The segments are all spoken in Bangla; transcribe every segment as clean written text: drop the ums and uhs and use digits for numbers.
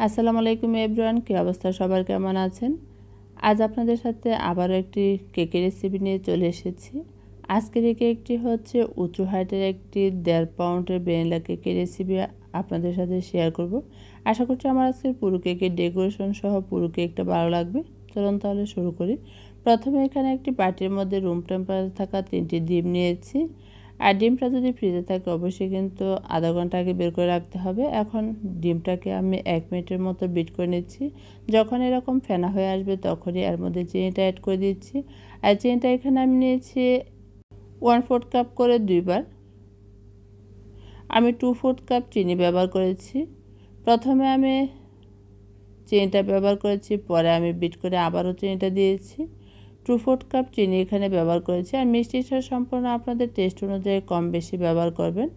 আসসালামু আলাইকুম এভরিওয়ান, কি অবস্থা সবার, কেমন আছেন? আজ আপনাদের সাথে আবারও একটি কেকের রেসিপি নিয়ে চলে এসেছি। আজকের এই কেকটি হচ্ছে উঁচু হাইটের একটি 1.5 পাউন্ডের ভ্যানিলা কেকের রেসিপি আপনাদের সাথে শেয়ার করব। আশা করছি আমার আজকের পুরো কেকের ডেকোরেশন সহ পুরো কেকটা ভালো লাগবে। চলুন তাহলে শুরু করি। প্রথমে এখানে একটি বাটির মধ্যে রুম টেম্পারেচার থাকা 3টি ডিম নিয়েছি। আর ডিমটা যদি ফ্রিজে থাকে অবশ্যই কিন্তু আধা ঘন্টা আগে বের করে রাখতে হবে। এখন ডিমটাকে আমি 1 মিনিটের মতো বিট করে নিচ্ছি। যখন এরকম ফেনা হয়ে আসবে তখনই এর মধ্যে চিনিটা অ্যাড করে দিচ্ছি। আর চিনিটা এখানে আমি নিয়েছি 1/4 কাপ করে 2 বার। আমি 2/4 কাপ চিনি ব্যবহার করেছি। প্রথমে আমি চিনিটা ব্যবহার করেছি, পরে আমি বিট করে আবারও চিনিটা দিয়েছি। 2/4 কাপ চিনি এখানে ব্যবহার করেছি। আর মিষ্টিটা সম্পূর্ণ আপনাদের টেস্ট অনুযায়ী কম বেশি ব্যবহার করবেন।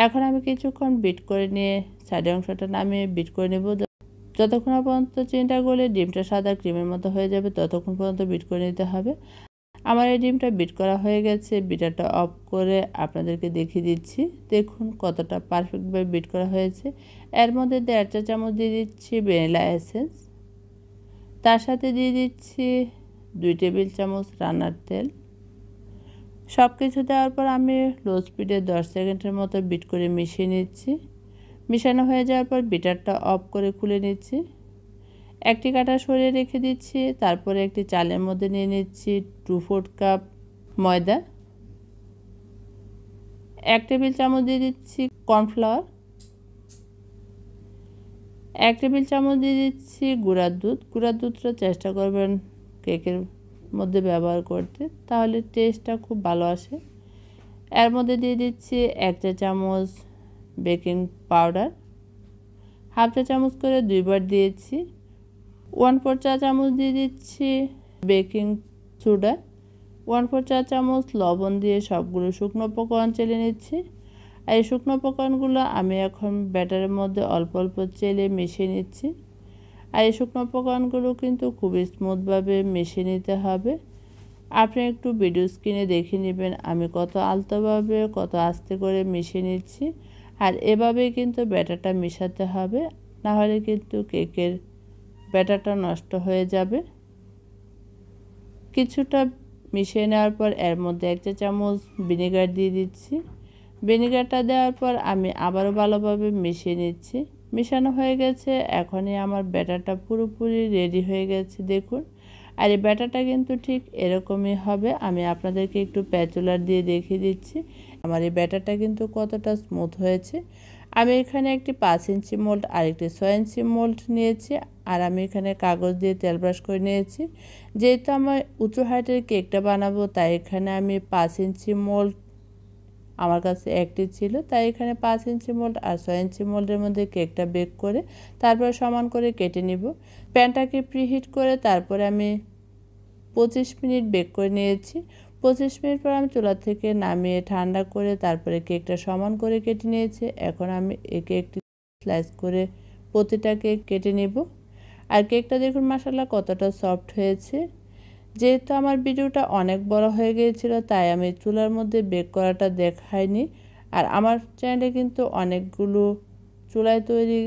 এখন আমি কিছুক্ষণ বিট করে নিয়ে সাইডের অংশটা নামিয়ে বিট করে নেব। যতক্ষণ পর্যন্ত চিনিটা গলে ডিমটা সাদা ক্রিমের মতো হয়ে যাবে ততক্ষণ পর্যন্ত বিট করে নিতে হবে। আমার এই ডিমটা বিট করা হয়ে গেছে। বিটারটা অফ করে আপনাদেরকে দেখিয়ে দিচ্ছি। দেখুন কতটা পারফেক্টভাবে বিট করা হয়েছে। এর মধ্যে 1.5 চা চামচ দিয়ে দিচ্ছি ভ্যানিলা এসেন্স। তার সাথে দিয়ে দিচ্ছি 2 টেবিল চামচ রান্নার তেল। সব কিছু দেওয়ার পর আমি লো স্পিডে 10 সেকেন্ডের মতো বিট করে মিশিয়ে নিচ্ছি। মিশানো হয়ে যাওয়ার পর বিটারটা অফ করে খুলে নিচ্ছি। একটি কাঁটা সরিয়ে রেখে দিচ্ছি। তারপরে একটি চালের মধ্যে নিয়ে নিচ্ছি 2/4 কাপ ময়দা। 1 টেবিল চামচ দিয়ে দিচ্ছি কর্নফ্লাওয়ার। 1 টেবিল চামচ দিয়ে দিচ্ছি গুঁড়ার দুধ। গুঁড়ার দুধটা চেষ্টা করবেন কেকের মধ্যে ব্যবহার করতে, তাহলে টেস্টটা খুব ভালো আসে। এর মধ্যে দিয়ে দিচ্ছি 1 চা চামচ বেকিং পাউডার। 1/2 চা চামচ করে 2 বার দিয়েছি। 1/4 চা চামচ দিয়ে দিচ্ছি বেকিং সোডা। 1/4 চা চামচ লবণ দিয়ে সবগুলো শুকনো উপকরণ চেলে নিচ্ছি। আর এই শুকনো উপকরণগুলো আমি এখন ব্যাটারের মধ্যে অল্প অল্প চেলে মিশিয়ে নিচ্ছি। আর এই শুকনো উপকরণগুলো কিন্তু খুবই স্মুথভাবে মিশিয়ে নিতে হবে। আপনি একটু ভিডিও স্ক্রিনে দেখে নেবেন আমি কত আলতোভাবে কত আস্তে করে মিশিয়ে নিচ্ছি। আর এভাবেই কিন্তু ব্যাটারটা মেশাতে হবে, না হলে কিন্তু কেকের ব্যাটারটা নষ্ট হয়ে যাবে। কিছুটা মিশিয়ে নেওয়ার পর এর মধ্যে 1 চা চামচ ভিনেগার দিয়ে দিচ্ছি। ভিনেগারটা দেওয়ার পর আমি আবারও ভালোভাবে মিশিয়ে নিচ্ছি। মিশানো হয়ে গেছে। এখনই আমার ব্যাটারটা পুরোপুরি রেডি হয়ে গেছে দেখুন। আর এই ব্যাটারটা কিন্তু ঠিক এরকমই হবে। আমি আপনাদেরকে একটু প্যাচুলার দিয়ে দেখিয়ে দিচ্ছি আমার এই ব্যাটারটা কিন্তু কতটা স্মুথ হয়েছে। আমি এখানে একটি 5 ইঞ্চি মোল্ড আর একটি 6 ইঞ্চি মোল্ড নিয়েছি। আর আমি এখানে কাগজ দিয়ে তেল ব্রাশ করে নিয়েছি। যেহেতু আমার উঁচু হাইটের কেকটা বানাবো তাই এখানে আমি 5 ইঞ্চি মোল্ড আমার কাছে একটি ছিল, তাই এখানে 5 ইঞ্চি মোল্ড আর 6 ইঞ্চি মোল্ডের মধ্যে কেকটা বেক করে তারপর সমান করে কেটে নিব। প্যানটাকে প্রিহিট করে তারপরে আমি 25 মিনিট বেক করে নিয়েছি। 25 মিনিট পর আমি চুলা থেকে নামিয়ে ঠান্ডা করে তারপরে কেকটা সমান করে কেটে নিয়েছি। এখন আমি এই কেকটি স্লাইস করে প্রতিটা কেক কেটে নেব। আর কেকটা দেখুন মাশাআল্লাহ কতটা সফট হয়েছে। যেহেতু আমার ভিডিওটা অনেক বড় হয়ে গিয়েছিল তাই আমি চুলার মধ্যে বেক করাটা দেখাইনি। আর আমার চ্যানেলে কিন্তু অনেকগুলো চুলায় তৈরি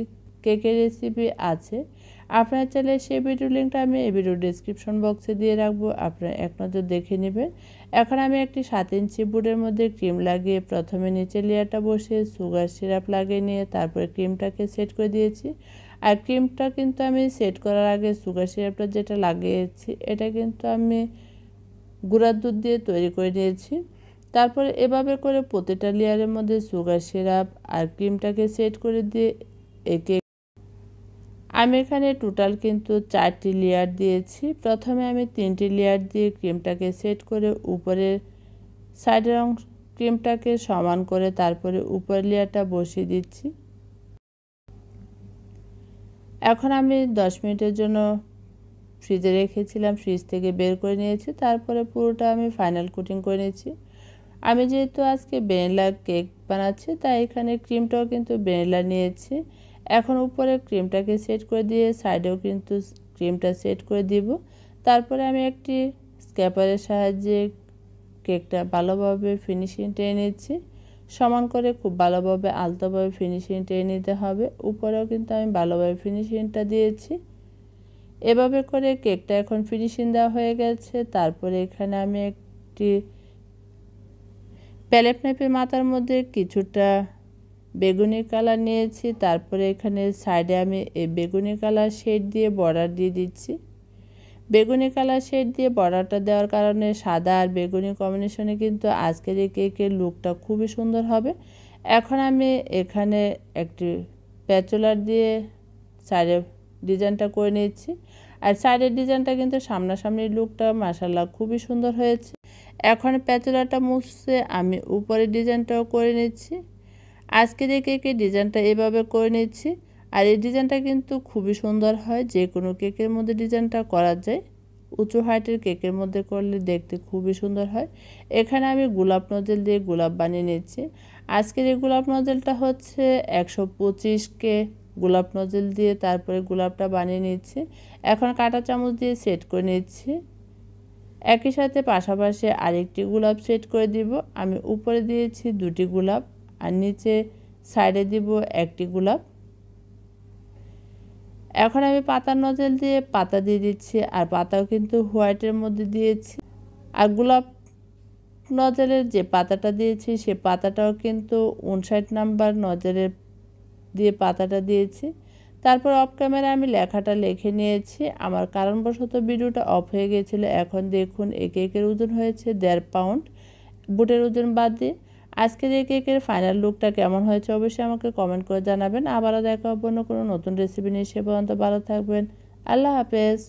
কেকের রেসিপি আছে। আপনারা চাইলে সেই ভিডিও লিঙ্কটা আমি এই ভিডিও ডেসক্রিপশন বক্সে দিয়ে রাখবো, আপনারা এক নজর দেখে নেবেন। এখন আমি একটি 7 ইঞ্চি বোর্ডের মধ্যে ক্রিম লাগিয়ে প্রথমে নিচের লেয়ারটা বসিয়ে সুগার সিরাপ লাগিয়ে নিয়ে তারপরে ক্রিমটাকে সেট করে দিয়েছি। আর ক্রিমটা কিন্তু আমি সেট করার আগে সুগার সিরাপটা যেটা লাগিয়েছি এটা কিন্তু আমি গুঁড়ার দুধ দিয়ে তৈরি করে নিয়েছি। তারপরে এভাবে করে প্রতিটা লেয়ারের মধ্যে সুগার সিরাপ আর ক্রিমটাকে সেট করে দিয়ে একে আমি এখানে টোটাল কিন্তু 4টি লেয়ার দিয়েছি। প্রথমে আমি 3টি লেয়ার দিয়ে ক্রিমটাকে সেট করে উপরের সাইডের অংশ ক্রিমটাকে সমান করে তারপরে উপরের লেয়ারটা বসিয়ে দিচ্ছি। এখন আমি 10 মিনিটের জন্য ফ্রিজে রেখেছিলাম, ফ্রিজ থেকে বের করে নিয়েছি। তারপরে পুরোটা আমি ফাইনাল কোটিং করে নিয়েছি। আমি যেহেতু আজকে ভ্যানিলা কেক বানাচ্ছি তাই এখানে ক্রিমটাও কিন্তু ভ্যানিলা নিয়েছি। এখন উপরে ক্রিমটাকে সেট করে দিয়ে সাইডেও কিন্তু ক্রিমটা সেট করে দিব। তারপরে আমি একটি স্ক্র্যাপারের সাহায্যে কেকটা ভালোভাবে ফিনিশিং টেনে নিচ্ছি। সমান করে খুব ভালোভাবে আলতোভাবে ফিনিশিংটা নিতে হবে। উপরেও কিন্তু আমি ভালোভাবে ফিনিশিংটা দিয়েছি। এভাবে করে কেকটা এখন ফিনিশিং দেওয়া হয়ে গেছে। তারপরে এখানে আমি একটি প্যালেট নাইফের মাথার মধ্যে কিছুটা বেগুনি কালার নিয়েছি। তারপরে এখানে সাইডে আমি এই বেগুনি কালার শেড দিয়ে বর্ডার দিয়ে দিচ্ছি। বেগুনি কালার শেড দিয়ে বর্ডারটা দেওয়ার কারণে সাদা আর বেগুনি কম্বিনেশনে কিন্তু আজকের এই কেকের লুকটা খুবই সুন্দর হবে। এখন আমি এখানে একটি প্যাচুলার দিয়ে সাইডে ডিজাইনটা করে নিচ্ছি। আর সাইডের ডিজাইনটা কিন্তু সামনাসামনি লুকটা মাশাআল্লাহ খুবই সুন্দর হয়েছে। এখন প্যাচুলারটা মুছতে আমি উপরের ডিজাইনটাও করে নিচ্ছি। আজকের এই কেকের ডিজাইনটা এভাবে করে নিচ্ছি। আর এই ডিজাইনটা কিন্তু খুবই সুন্দর হয়, যে কোনো কেকের মধ্যে ডিজাইনটা করা যায়। উঁচু হাইটের কেকের মধ্যে করলে দেখতে খুবই সুন্দর হয়। এখানে আমি গোলাপ নজেল দিয়ে গোলাপ বানিয়ে নিচ্ছি। আজকের এই গোলাপ নজেলটা হচ্ছে 125K গোলাপ নজেল দিয়ে তারপরে গোলাপটা বানিয়ে নিচ্ছি। এখন কাঁটা চামচ দিয়ে সেট করে নিচ্ছি। একই সাথে পাশাপাশি আরেকটি গোলাপ সেট করে দিব। আমি উপরে দিয়েছি 2টি গোলাপ আর নিচে সাইডে দিব একটি গোলাপ। এখন আমি পাতার নজেল দিয়ে পাতা দিয়ে দিচ্ছি। আর পাতাও কিন্তু হোয়াইটের মধ্যে দিয়েছি। আর গোলাপ নজেলের যে পাতাটা দিয়েছি সে পাতাটাও কিন্তু 59 নাম্বার নজেলের দিয়ে পাতাটা দিয়েছি। তারপর অফ ক্যামেরা আমি লেখাটা লিখে নিয়েছি। আমার কারণবশত ভিডিওটা অফ হয়ে গিয়েছিল। এখন দেখুন এই কেকের ওজন হয়েছে 1.5 পাউন্ড বুটের ওজন বাদ দিয়ে। আজকের এই কেকের ফাইনাল লুকটা কেমন হয়েছে অবশ্যই আমাকে কমেন্ট করে জানাবেন। আবারও দেখা হবে অন্য কোনো নতুন রেসিপি নিয়ে। সে পর্যন্ত ভালো থাকবেন। আল্লাহ হাফেজ।